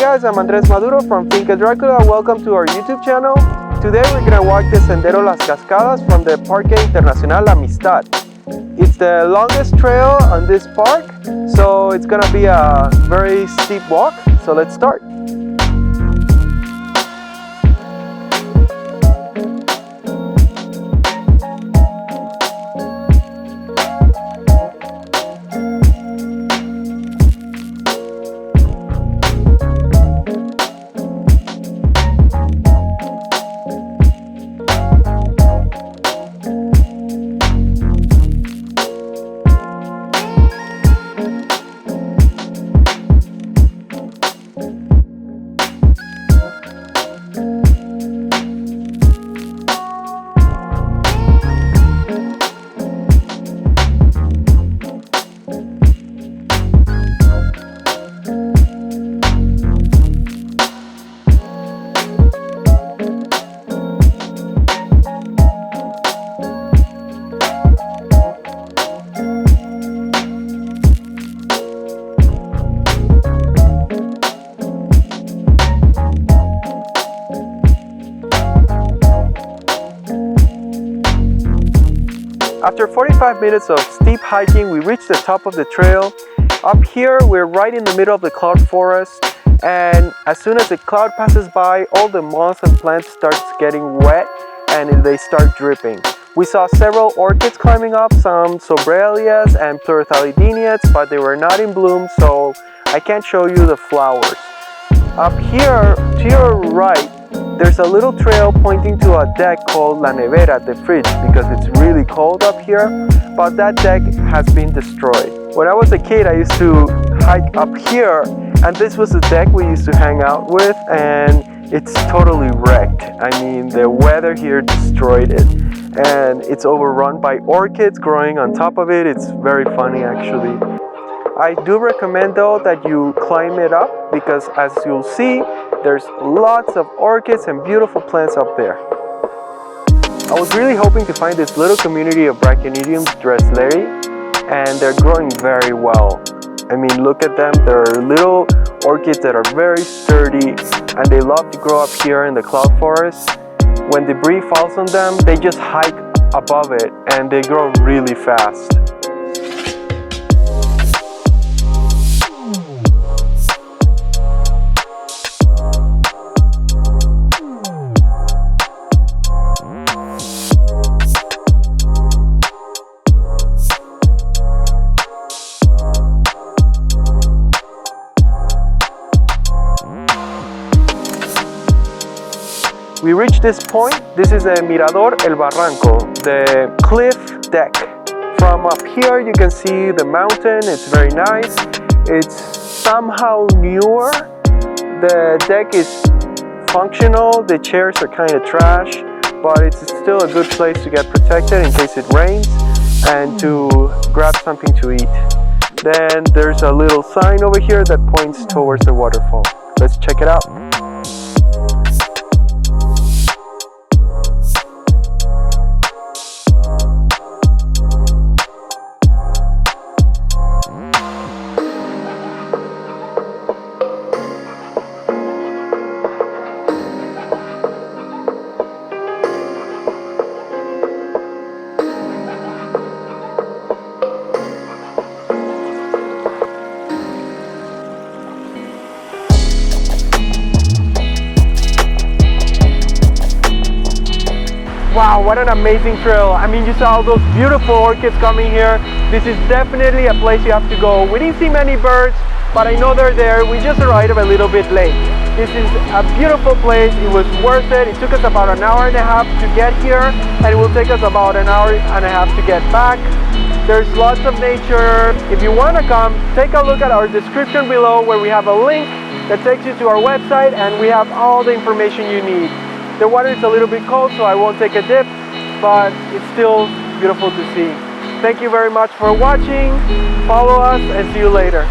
guys, I'm Andres Maduro from Finca Dracula. Welcome to our YouTube channel. Today we're gonna walk the Sendero La Cascadas from the Parque Internacional La Amistad. It's the longest trail on this park, so it's gonna be a very steep walk. So let's start. After 45 minutes of steep hiking, we reached the top of the trail. Up here, we're right in the middle of the cloud forest, and as soon as the cloud passes by, all the moss and plants starts getting wet and they start dripping. We saw several orchids climbing up, some sobralias and pleurothalidineates, but they were not in bloom, so I can't show you the flowers. Up here, to your right, there's a little trail pointing to a deck called La Nevera, the fridge, because it's really cold up here, but that deck has been destroyed. When I was a kid, I used to hike up here, and this was the deck we used to hang out with, and it's totally wrecked. I mean, the weather here destroyed it, and it's overrun by orchids growing on top of it. It's very funny, actually. I do recommend though that you climb it up, because as you'll see, there's lots of orchids and beautiful plants up there. I was really hoping to find this little community of Brachynidium dressleri, and they're growing very well. I mean, look at them. They're little orchids that are very sturdy, and they love to grow up here in the cloud forest. When debris falls on them, they just hike above it, and they grow really fast. We reached this point. This is the Mirador El Barranco, the cliff deck. From up here you can see the mountain. It's very nice. It's somehow newer. The deck is functional. The chairs are kind of trash, but it's still a good place to get protected in case it rains and to grab something to eat. Then there's a little sign over here that points towards the waterfall. Let's check it out. Wow, what an amazing trail. I mean, you saw all those beautiful orchids coming here. This is definitely a place you have to go. We didn't see many birds, but I know they're there. We just arrived a little bit late. This is a beautiful place. It was worth it. It took us about an hour and a half to get here, and it will take us about an hour and a half to get back. There's lots of nature. If you want to come, take a look at our description below, where we have a link that takes you to our website, and we have all the information you need. The water is a little bit cold, so I won't take a dip, but it's still beautiful to see. Thank you very much for watching. Follow us and see you later.